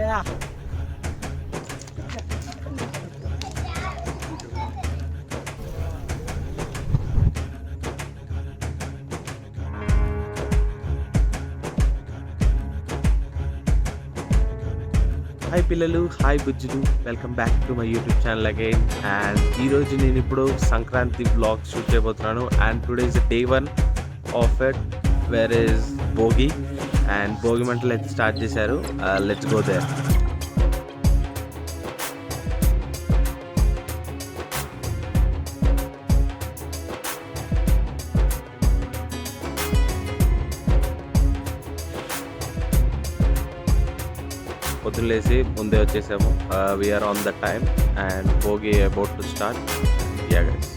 Yeah. Hi పిల్లలు, hi బుజ్జులు, welcome back to my YouTube channel again. And ఈరోజు నేను ఇప్పుడు సంక్రాంతి బ్లాగ్ షూట్ చేయబోతున్నాను. And today is day 1 of it, where is Bhogi. And Bhogi మంటలు అయితే స్టార్ట్ చేశారు. Let's go there. పొద్దులేసి ముందే వచ్చేసాము. We are on the time and Bhogi about to start. Yeah guys.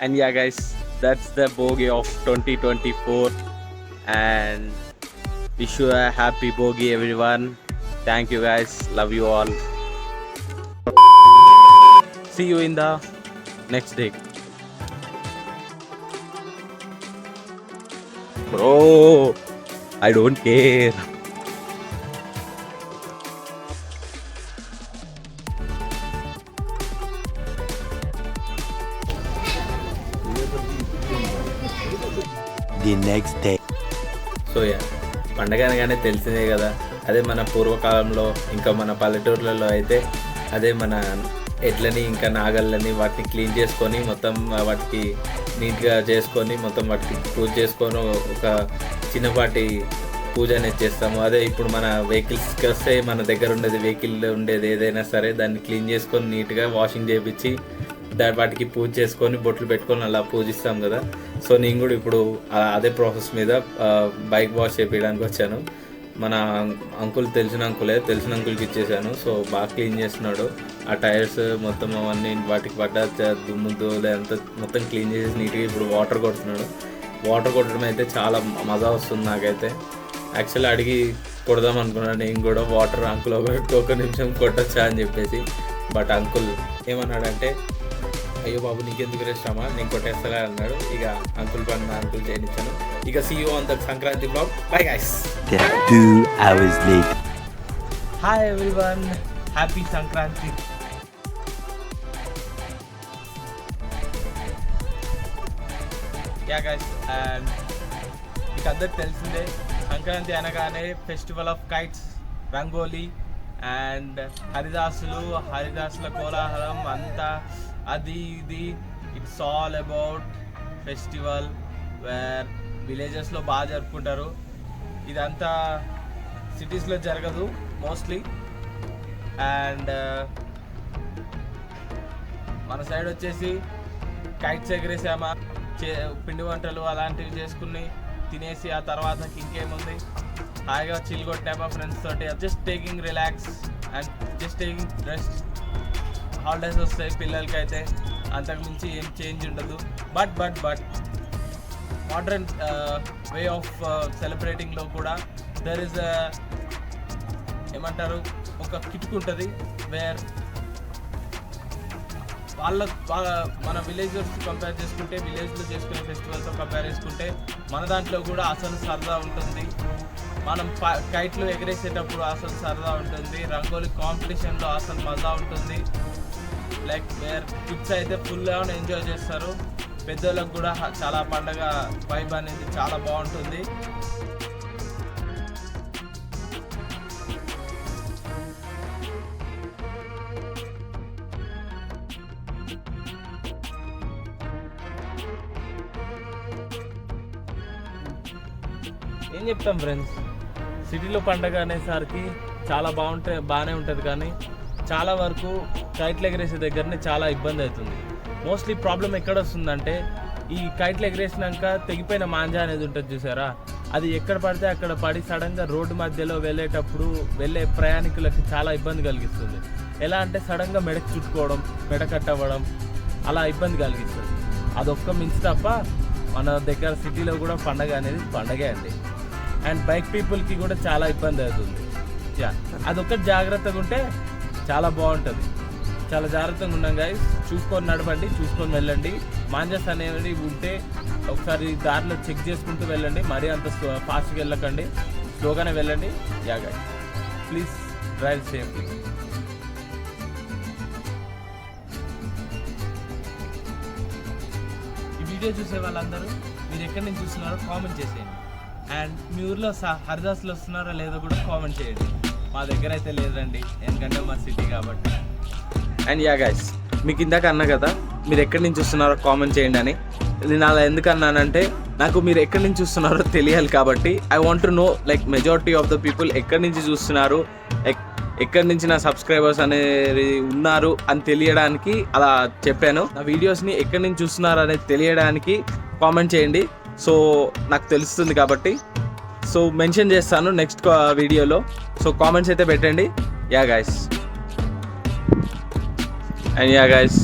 And yeah guys, that's the Bogi of 2024, and wish you a happy Bogi everyone. Thank you guys, love you all. See you in the next day. Bro, I don't care. the next day. So పండగ అనగానే తెలిసిందే కదా, అదే మన పూర్వకాలంలో ఇంకా మన పల్లెటూర్లలో అయితే అదే మన ఎడ్లని ఇంకా నాగళ్ళని వాటిని క్లీన్ చేసుకొని మొత్తం వాటికి నీట్గా చేసుకొని మొత్తం వాటికి పూజ చేసుకొని ఒక చిన్నపాటి పూజ అనేది చేస్తాము. అదే ఇప్పుడు మన వెహికల్స్కి వస్తే మన దగ్గర ఉండేది వెహికల్ ఉండేది ఏదైనా సరే దాన్ని క్లీన్ చేసుకొని నీట్గా వాషింగ్ చేయించి వాటికి పూజ చేసుకొని బొట్లు పెట్టుకొని అలా పూజిస్తాం కదా. సో నేను కూడా ఇప్పుడు అదే ప్రాసెస్ మీద బైక్ వాష్ చేయించడానికి వచ్చాను. మన తెలిసిన అంకుల్కి ఇచ్చేసాను. సో బాగా క్లీన్ చేస్తున్నాడు. ఆ టైర్స్ మొత్తం అవన్నీ వాటికి పడ్డ దుమ్ము అంతా మొత్తం క్లీన్ చేసి నీట్గా ఇప్పుడు వాటర్ కొడుతున్నాడు. వాటర్ కొట్టడం అయితే చాలా మజా వస్తుంది నాకైతే. యాక్చువల్లీ అడిగి కొడదాం అనుకున్నాను నేను కూడా వాటర్ అంకుల్ ఒక నిమిషం కొట్టచ్చా అని చెప్పేసి. బట్ అంకుల్ ఏమన్నాడంటే, అయ్యో బాబు నీకెందుకు శ్రమ, నేను కొట్టేస్తా అన్నాడు. ఇక అంకుల్ చేయనిచ్చాను. ఇక see you on the Sankranti vlog. Bye guys. 2 hours later. Hi everyone, happy Sankranti. Yeah guys, and మీకు అందరికి తెలిసిందే సంక్రాంతి అనగానే festival of kites, rangoli and హరిదాసుల కోలాహలం అంతా అది ఇది. It's all about festival where విలేజెస్లో బాగా జరుపుకుంటారు. ఇదంతా సిటీస్లో జరగదు మోస్ట్లీ. అండ్ మన సైడ్ వచ్చేసి కైట్స్ ఎగరేసామా, పిండి వంటలు అలాంటివి చేసుకుని తినేసి ఆ తర్వాత ఇంకేముంది హాయిగా చిల్ కొట్టామా ఫ్రెండ్స్ తోటి, just taking relax and just taking rest. Holidays వస్తాయి పిల్లలకి అయితే, అంతకుమించి ఏం చేంజ్ ఉండదు. బట్ మోడర్న్ వే ఆఫ్ సెలబ్రేటింగ్లో కూడా దర్ ఇస్ ఏమంటారు ఒక కిటుకు ఉంటుంది వేర్ మన విలేజర్స్ కంపేర్ చేసుకుంటే, విలేజ్లో చేసుకునే ఫెస్టివల్తో కంపేర్ చేసుకుంటే మన దాంట్లో కూడా అసలు సరదా ఉంటుంది. మనం కైట్లు ఎగరేసేటప్పుడు అసలు సరదా ఉంటుంది. రంగోలీ కాంపిటీషన్లో అసలు మజా ఉంటుంది. లైక్ వేర్ కిడ్స్ అయితే ఫుల్గా ఎంజాయ్ చేస్తారు. పెద్దోళ్ళకు కూడా చాలా పండగ వైబ్ అనేది చాలా బాగుంటుంది. ఏం చెప్తాం ఫ్రెండ్స్, సిటీలో పండగ అనేసరికి చాలా బాగానే ఉంటుంది, కానీ చాలా వరకు కైట్లు ఎగరేసే దగ్గరనే చాలా ఇబ్బంది అవుతుంది. మోస్ట్లీ ప్రాబ్లం ఎక్కడ వస్తుందంటే, ఈ కైట్లు ఎగరేసినాక తెగిపోయిన మాంజా అనేది ఉంటుంది చూసారా, అది ఎక్కడ పడితే అక్కడ పడి సడన్గా రోడ్డు మధ్యలో వెళ్ళే ప్రయాణికులకి చాలా ఇబ్బంది కలిగిస్తుంది. ఎలా అంటే సడన్గా మెడకు చుట్టుకోవడం, మెడ కట్ అవ్వడం, అలా ఇబ్బంది కలిగిస్తుంది. అదొక్క మించి తప్ప మన దగ్గర సిటీలో కూడా పండగ అనేది పండగే అండి. అండ్ బైక్ పీపుల్కి కూడా చాలా ఇబ్బంది అవుతుంది. అదొక్కటి జాగ్రత్తగా ఉంటే చాలా బాగుంటుంది. చాలా జాగ్రత్తగా ఉన్నాం గైస్. చూసుకొని నడవండి, చూసుకొని వెళ్ళండి. మాంజస్ అనేవి ఉంటే ఒకసారి దారిలో చెక్ చేసుకుంటూ వెళ్ళండి. మరీ అంత ఫాస్ట్గా వెళ్ళకండి, స్లోగానే వెళ్ళండి. Yeah guys, please drive safely. ఈ వీడియో చూసే వాళ్ళందరూ మీరు ఎక్కడి నుంచి చూస్తున్నారో కామెంట్ చేసేయండి. అండ్ మీ ఊర్లో హరిదాసులు వస్తున్నారో లేదో కూడా కామెంట్ చేయండి. మా దగ్గర అయితే లేదండి, ఎందుకంటే మా సిటీ కాబట్టి. అండ్ యా గైస్, మీకు ఇందాక అన్నా కదా మీరు ఎక్కడి నుంచి చూస్తున్నారో కామెంట్ చేయండి అని. నేను అలా ఎందుకు అన్నానంటే, నాకు మీరు ఎక్కడి నుంచి చూస్తున్నారో తెలియాలి కాబట్టి. I want to know like majority of the people ఎక్కడి నుంచి చూస్తున్నారు, ఎక్కడి నుంచి నా సబ్స్క్రైబర్స్ అనేది ఉన్నారు అని తెలియడానికి అలా చెప్పాను. నా వీడియోస్ని ఎక్కడి నుంచి చూస్తున్నారు అనేది తెలియడానికి కామెంట్ చేయండి. సో నాకు తెలుస్తుంది కాబట్టి. సో మెన్షన్ చేస్తాను నెక్స్ట్ వీడియోలో. సో కామెంట్స్ అయితే పెట్టండి. Yeah guys, and yeah guys,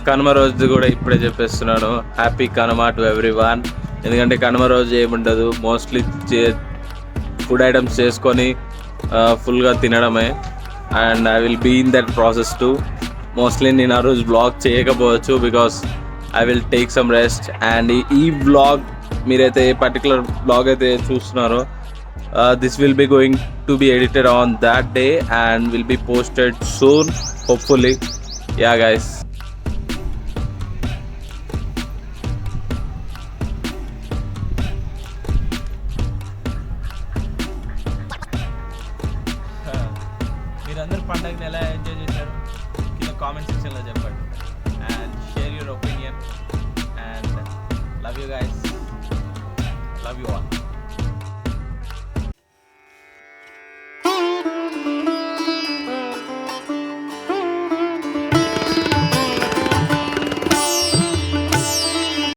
Kanuma రోజు కూడా ఇప్పుడే చెప్పేస్తున్నాను, హ్యాపీ కనుమ టు ఎవ్రీవన్. ఎందుకంటే కనుమ రోజు ఏముండదు, మోస్ట్లీ ఫుడ్ ఐటమ్స్ చేసుకొని ఫుల్గా తినడమే. And I will be in that process too. Mostly నేను ఆ రోజు బ్లాగ్ చేయకపోవచ్చు, because I will take some rest. And ఈ బ్లాగ్ మీరైతే ఏ పర్టికులర్ బ్లాగ్ అయితే చూస్తున్నారో, this will be going to be edited on that day and will be posted soon, hopefully. Yeah guys, పండగని ఎలా ఎంజాయ్ చేశారు కింద కామెంట్ సెక్షన్లో చెప్పండి and share your opinion and love you guys